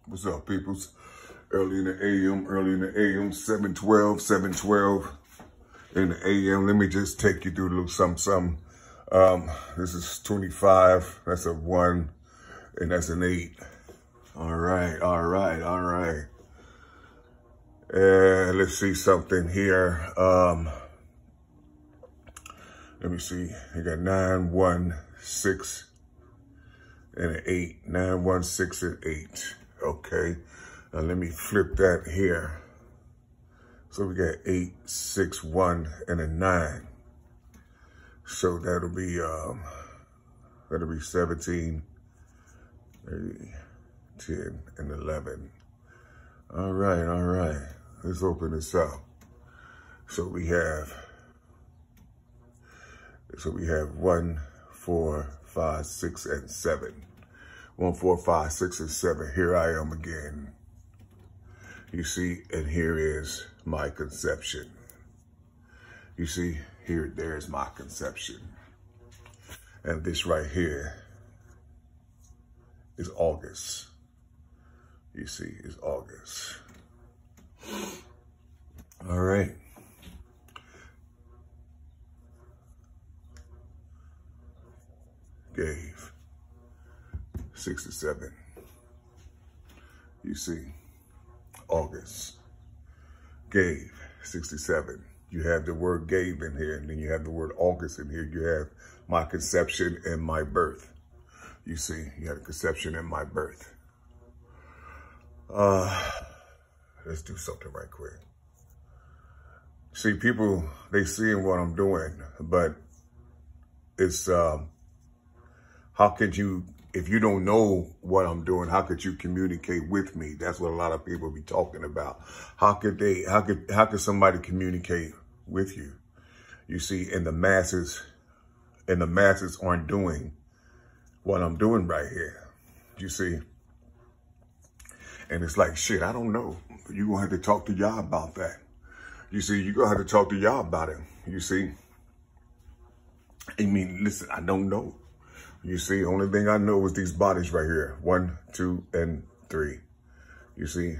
What's up, peoples? Early in the AM, 7:12 in the AM. Let me just take you through a little something. This is 25, that's a 1, and that's an 8. All right. Let's see something here. Let me see. You got 9, 1, 6, and an 8. 9, 1, 6, and 8. Okay. Now let me flip that here. So we got 8, 6, 1, and a 9. So that'll be 17, 10, and 11. All right. Let's open this up. So we have 1, 4, 5, 6, and 7. 1, 4, 5, 6, and 7. Here I am again. You see, and here is my conception. You see, there's my conception. And this right here is August. You see, it's August. All right. Gave 67. You see, August. Gave 67. You have the word gave in here, and then you have the word August in here. You have my conception and my birth. You see, you have a conception and my birth. Let's do something right quick. See, people, they seeing what I'm doing, but it's, how could you, if you don't know what I'm doing, how could you communicate with me? That's what a lot of people be talking about. How could somebody communicate with you? You see, and the masses aren't doing what I'm doing right here. You see? And it's like, shit, I don't know. You're gonna have to talk to y'all about that. You see, you're gonna have to talk to y'all about it. You see? I mean, listen, I don't know. You see, only thing I know is these bodies right here. 1, 2, and 3. You see,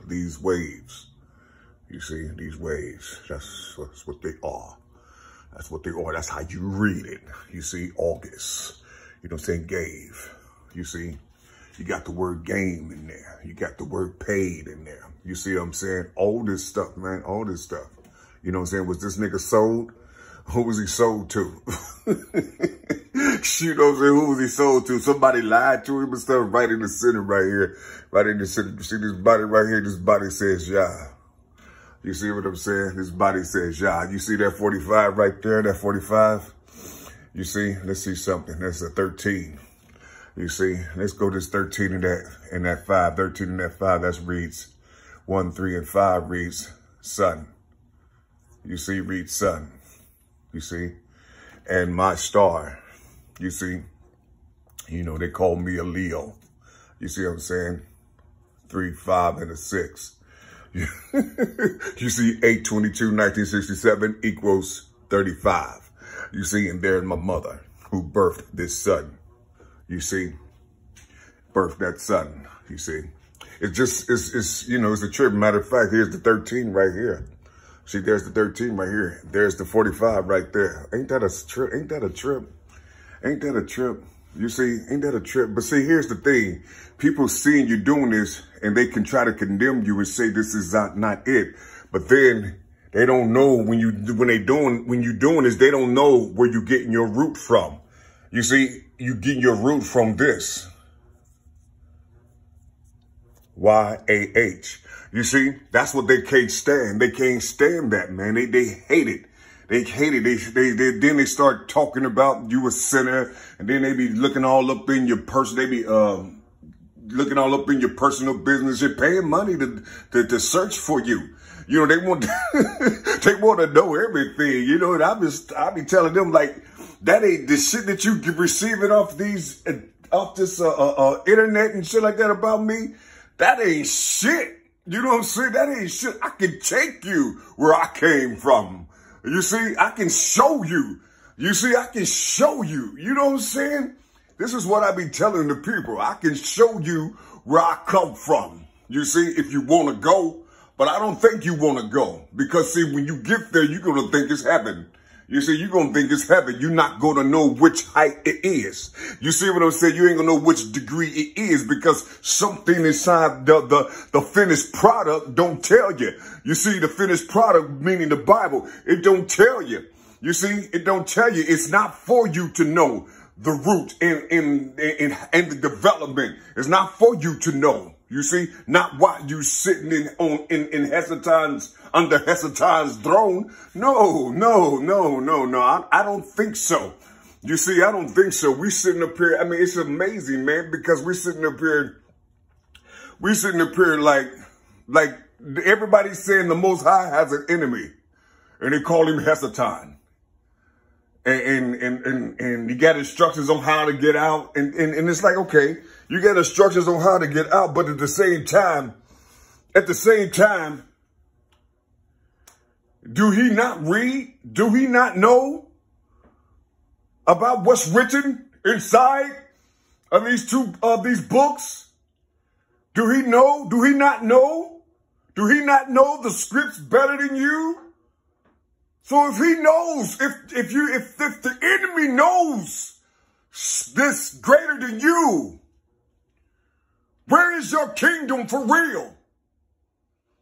these waves. You see, these waves. That's what they are. That's what they are. That's how you read it. You see, August. You know what I'm saying? Gave. You see, you got the word game in there. You got the word paid in there. You see what I'm saying? All this stuff, man. All this stuff. You know what I'm saying? Was this nigga sold? Who was he sold to? You know what I'm saying? Who was he sold to? Somebody lied to him and stuff right in the center right here. Right in the center. You see this body right here? This body says, yeah. You see what I'm saying? This body says, yeah. You see that 45 right there? That 45? You see? Let's see something. That's a 13. You see? Let's go this 13 and that 5. 13 and that 5. That reads 1, 3, and 5 reads sun. You see? Reads sun. You see? And my star, you see, you know, they call me a Leo. You see what I'm saying? 3, 5, and a 6. You see, 8/22/1967 equals 35. You see, and there's my mother who birthed this son. You see, birthed that son. You see, it's you know, it's a trip. Matter of fact, here's the 13 right here. See, there's the 13 right here. There's the 45 right there. Ain't that a trip? Ain't that a trip? Ain't that a trip? You see, ain't that a trip? But see, here's the thing. People seeing you doing this and they can try to condemn you and say this is not it. But then they don't know when you doing this, they don't know where you're getting your root from. You see, you getting your root from this. YAH. You see, that's what they can't stand. They can't stand that, man. They hate it. They hate it. Then they start talking about you a sinner, and then they be looking all up in your person. They be looking all up in your personal business. You're paying money to search for you. You know, they want they want to know everything. You know, and I be telling them, like, that ain't the shit that you receiving off this internet and shit like that about me. That ain't shit. You know what I'm saying? That ain't shit. I can take you where I came from. You see, I can show you. You see, I can show you. You know what I'm saying? This is what I be telling the people. I can show you where I come from. You see, if you want to go, but I don't think you want to go, because see, when you get there, you're going to think it's heaven. You see, you're going to think it's heaven. You're not going to know which height it is. You see what I'm saying? You ain't going to know which degree it is, because something inside the finished product don't tell you. You see, the finished product, meaning the Bible, it don't tell you. You see, it don't tell you. It's not for you to know the root and the development. It's not for you to know. You see, not while you sitting in Hezekiah's, under Hezekiah's throne. No. I don't think so. You see, I don't think so. We sitting up here. I mean, it's amazing, man, because we sitting up here like everybody's saying the Most High has an enemy, and they call him Hezekiah. And you got instructions on how to get out. And it's like, okay, you got instructions on how to get out. But at the same time, do he not read? Do he not know about what's written inside of these books? Do he know? Do he not know? Do he not know the scripts better than you? So if he knows, if the enemy knows this greater than you, where is your kingdom for real?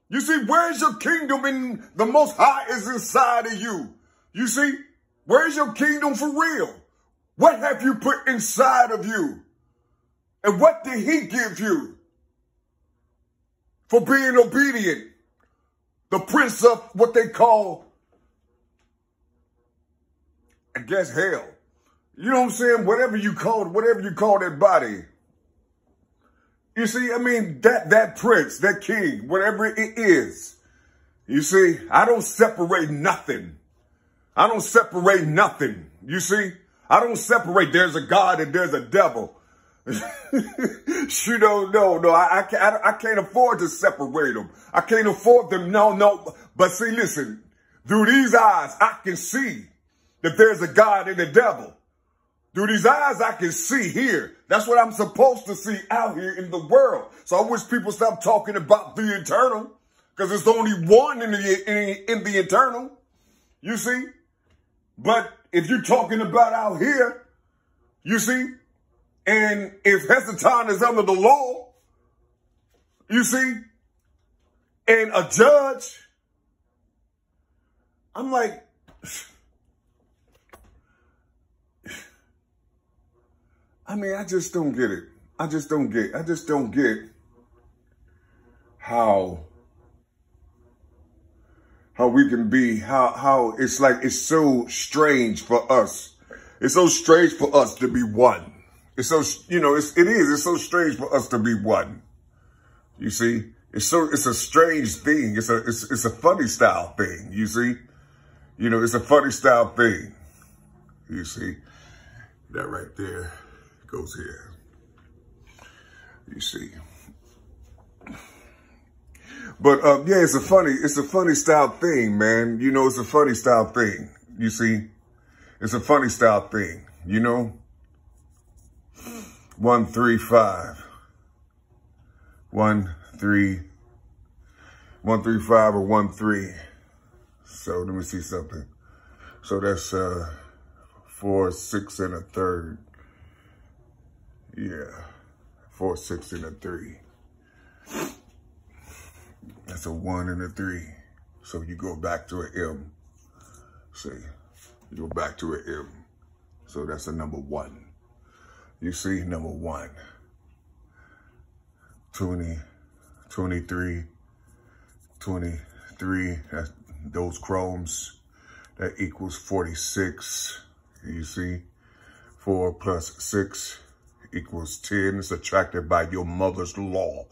You see, where is your kingdom in the Most High is inside of you? You see, where is your kingdom for real? What have you put inside of you? And what did he give you for being obedient? The prince of what they call, I guess, hell. You know what I'm saying? Whatever you call that body. You see, I mean, that prince, that king, whatever it is. You see, I don't separate nothing. I don't separate nothing. You see, I don't separate. There's a God and there's a devil. You don't know. No, I can't afford to separate them. I can't afford them. No. But see, listen, through these eyes, I can see that there's a God and a devil. Through these eyes, I can see here. That's what I'm supposed to see out here in the world. So I wish people stop talking about the eternal, because there's only one in the eternal. You see? But if you're talking about out here, you see, and if Hezekiah is under the law, you see, and a judge, I'm like, I mean, I just don't get it. I just don't get how we can be, how it's like, it's so strange for us. It's so strange for us to be one. It's so, it's so strange for us to be one. You see, it's a strange thing. It's a funny style thing. You see, it's a funny style thing. You see, that right there goes here. You see. But yeah, it's a funny style thing, man. It's a funny style thing. You see, it's a funny style thing. 135, 135 or 13. So let me see something. So that's 4, 6 and a third. Yeah, 4, 6 and a 3. That's a 1 and a 3. So you go back to an M. See, you go back to an M. So that's a number 1. You see, number 1. 20, 23, 23. That's those chromes. That equals 46. You see, 4 plus 6 equals 10, subtracted by your mother's law,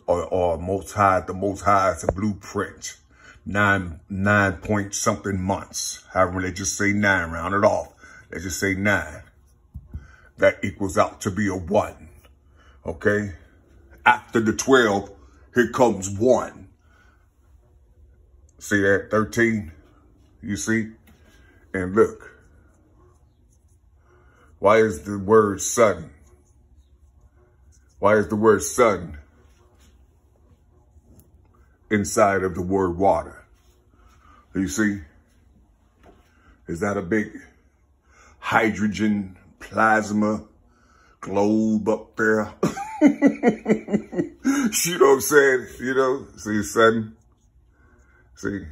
or Most High. The Most High is a blueprint. 9 point something months. However, they just say 9, round it off. They just say 9. That equals out to be a 1. Okay? After the 12, here comes 1. See that? 13. You see? And look. Why is the word sudden? Why is the word sudden inside of the word water. You see? Is that a big hydrogen plasma globe up there? You know what I'm saying? You know, see, son? See?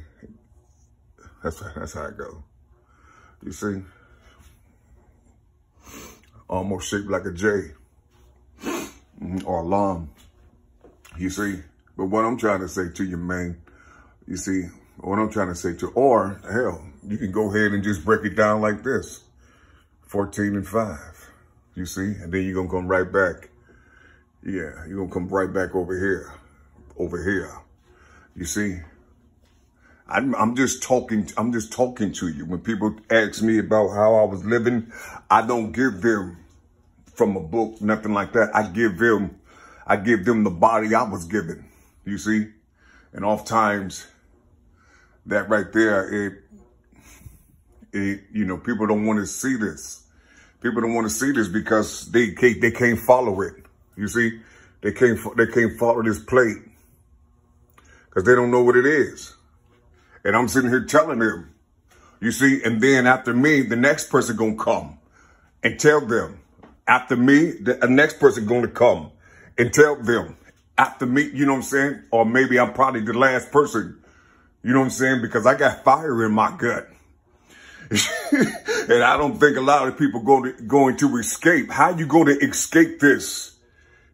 That's how it goes. You see? Almost shaped like a J. Or a llama. You see? But what I'm trying to say to you, man, you see, what I'm trying to say to, or hell, you can go ahead and just break it down like this. 14 and 5. You see? And then you're going to come right back. Yeah, you're going to come right back over here. Over here. You see? I'm just talking to you. When people ask me about how I was living, I don't give them from a book, nothing like that. I give them the body I was given. You see? And oftentimes that right there, you know, people don't want to see this. People don't want to see this because they can't follow it. You see? They can't follow this plate because they don't know what it is. And I'm sitting here telling them, you see, and then after me, the next person gonna come and tell them. After me, the next person gonna come and tell them. After me, you know what I'm saying? Or maybe I'm probably the last person, you know what I'm saying? Because I got fire in my gut. And I don't think a lot of people going to escape. How you going to escape this?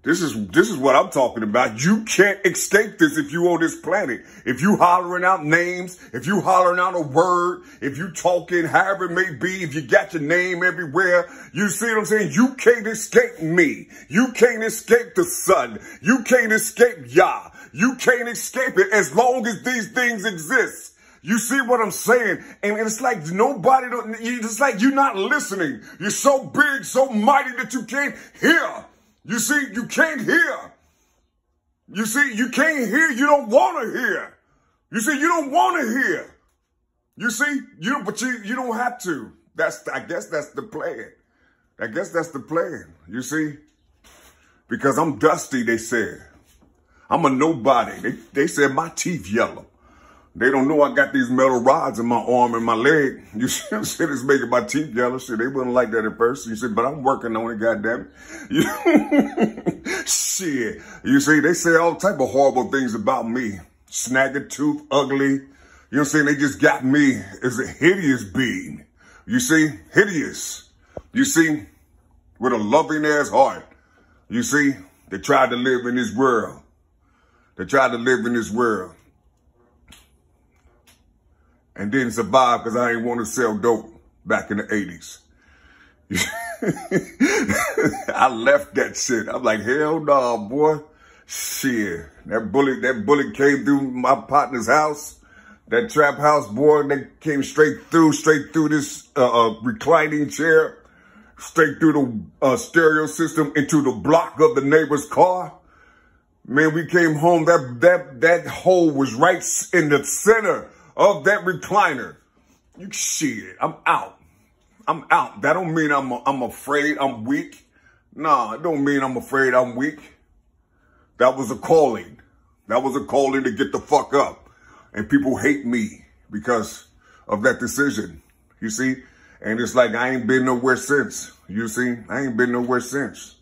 This is what I'm talking about. You can't escape this if you on this planet. If you hollering out names, if you hollering out a word, if you talking however it may be, if you got your name everywhere, you see what I'm saying? You can't escape me. You can't escape the sun. You can't escape Yah. You can't escape it as long as these things exist. You see what I'm saying? And it's like it's like you're not listening. You're so big, so mighty that you can't hear. You see, you can't hear. You see, you can't hear. You don't want to hear. You see, you don't want to hear. You see, but you don't have to. I guess that's the plan. I guess that's the plan. You see, because I'm dusty, they said. I'm a nobody. They said my teeth yellow. They don't know I got these metal rods in my arm and my leg. You see what I'm saying? It's making my teeth yellow. Shit, they wouldn't like that at first. You see, but I'm working on it, goddamn it. Shit. You see, they say all type of horrible things about me. Snagging tooth, ugly. You know what I'm saying? They just got me as a hideous being. You see? Hideous. You see? With a loving ass heart. You see? They tried to live in this world. They tried to live in this world. And didn't survive because I ain't want to sell dope back in the 80s. I left that shit. I'm like, hell no, boy. Shit. That bullet came through my partner's house. That trap house, boy, they came straight through this reclining chair, straight through the stereo system into the block of the neighbor's car. Man, we came home. That hole was right in the center of that recliner. You shit, I'm out. I'm out. That don't mean I'm afraid I'm weak. Nah, it don't mean I'm afraid I'm weak. That was a calling. That was a calling to get the fuck up. And people hate me because of that decision. You see? And it's like I ain't been nowhere since. You see? I ain't been nowhere since.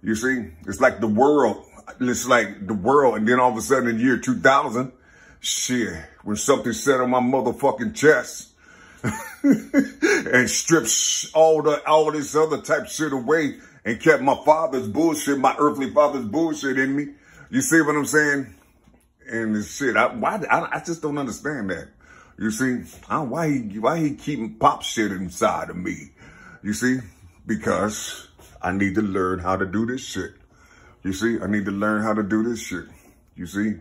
You see? It's like the world. It's like the world. And then all of a sudden in the year 2000, shit, when something sat on my motherfucking chest and stripped all this other type shit away and kept my father's bullshit, my earthly father's bullshit in me. You see what I'm saying? And this shit, I just don't understand that. You see, why he keeping pop shit inside of me? You see, because I need to learn how to do this shit. You see, I need to learn how to do this shit. You see.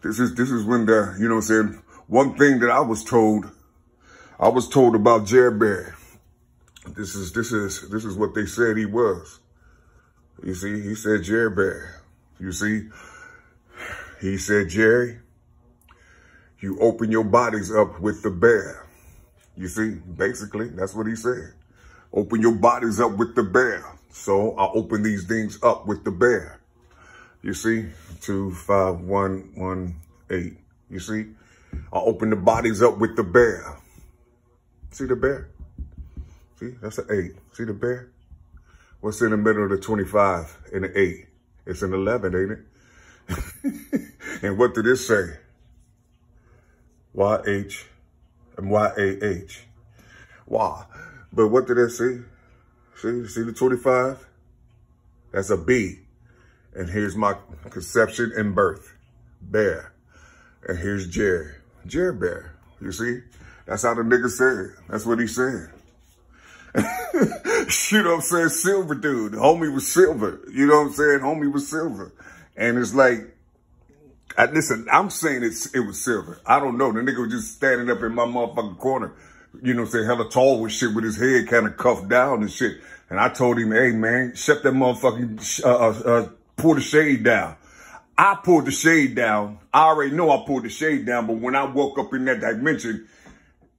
This is when you know what I'm saying? One thing that I was told about Jerry Bear. This is what they said he was. You see, he said Jerry Bear. You see, he said, Jerry, you open your bodies up with the bear. You see, basically, that's what he said. Open your bodies up with the bear. So I open these things up with the bear. You see, 2, 5, 1, 1, 8. You see? I open the bodies up with the bear. See the bear? See, that's an 8. See the bear? What's in the middle of the 25 and the 8? It's an 11, ain't it? And what did it say? YH and YAH. Wow. But what did it say? See the 25? That's a B. And here's my conception and birth. Bear. And here's Jerry. Jerry Bear. You see? That's how the nigga said. That's what he said. You know what I'm saying? Silver dude. Homie was silver. You know what I'm saying? Homie was silver. And it's like, listen, I'm saying it was silver. I don't know. The nigga was just standing up in my motherfucking corner. You know what I'm saying? Hella tall with shit with his head kind of cuffed down and shit. And I told him, hey, man, shut that motherfucking, pull the shade down. I pulled the shade down. I already know I pulled the shade down, but when I woke up in that dimension,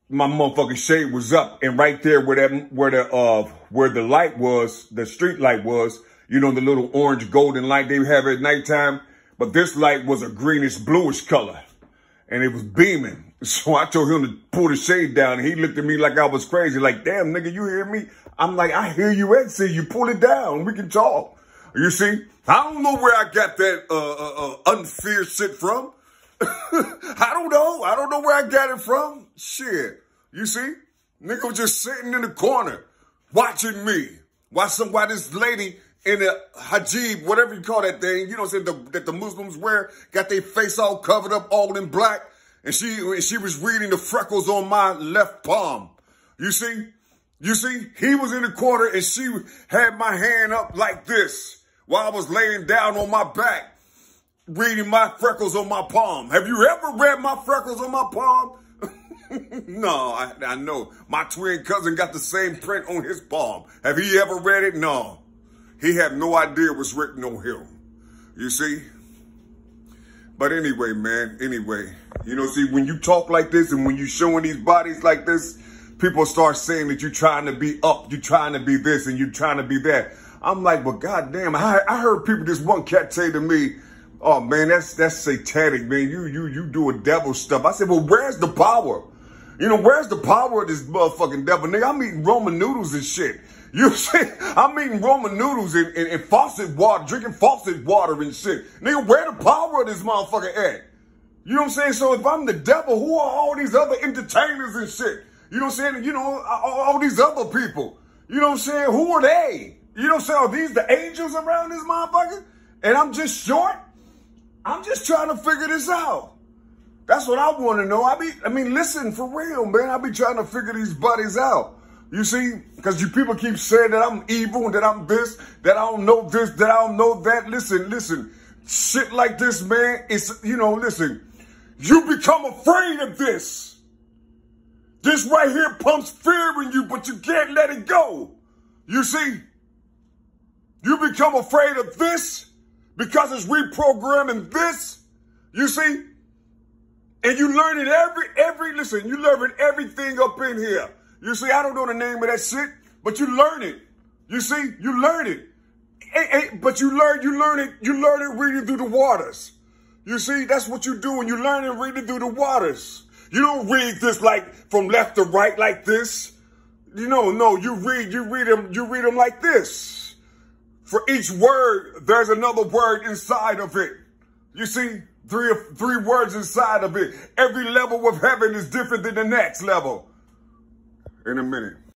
my motherfucking shade was up. And right there where the light was, the street light was, you know, the little orange golden light they have at nighttime. But this light was a greenish bluish color and it was beaming. So I told him to pull the shade down and he looked at me like I was crazy. Like, damn, nigga, you hear me? I'm like, I hear you and see you. Pull it down. We can talk. You see? I don't know where I got that unfair shit from. I don't know. I don't know where I got it from. Shit. You see? Nigga was just sitting in the corner watching me. Why this lady in a hijab, whatever you call that thing, you know what I'm saying, that the Muslims wear, got their face all covered up, all in black. And she was reading the freckles on my left palm. You see? You see? He was in the corner and she had my hand up like this while I was laying down on my back, reading my freckles on my palm. Have you ever read my freckles on my palm? No, I know. My twin cousin got the same print on his palm. Have he ever read it? No. He had no idea what's written on him. You see? But anyway, man, you know, see, when you talk like this and when you showing these bodies like this, people start saying that you're trying to be up, you're trying to be this, and you're trying to be that. I'm like, well, goddamn, I heard people, this one cat say to me, oh, man, that's satanic, man. You doing devil stuff. I said, well, where's the power? You know, where's the power of this motherfucking devil? Nigga, I'm eating Roman noodles and shit. You see, I'm eating Roman noodles and faucet water, drinking faucet water and shit. Nigga, where the power of this motherfucker at? You know what I'm saying? So if I'm the devil, who are all these other entertainers and shit? You know what I'm saying? You know, all these other people. You know what I'm saying? Who are they? You know what I'm saying? Are these the angels around this motherfucker? And I'm just short? I'm just trying to figure this out. That's what I want to know. I mean, listen, for real, man. I be trying to figure these buddies out. You see? Because you people keep saying that I'm evil and that I'm this, that I don't know this, that I don't know that. Listen. Shit like this, man, it's, you know, listen. You become afraid of this. This right here pumps fear in you, but you can't let it go. You see? You become afraid of this because it's reprogramming this. You see? And you learning listen, you learning everything up in here. You see, I don't know the name of that shit, but you learn it. You see, you learn it. But you learn it reading through the waters. You see, that's what you do when you learn it reading through the waters. You don't read this like from left to right like this. You know, no, you read them like this. For each word, there's another word inside of it. You see, three words inside of it. Every level of heaven is different than the next level. In a minute.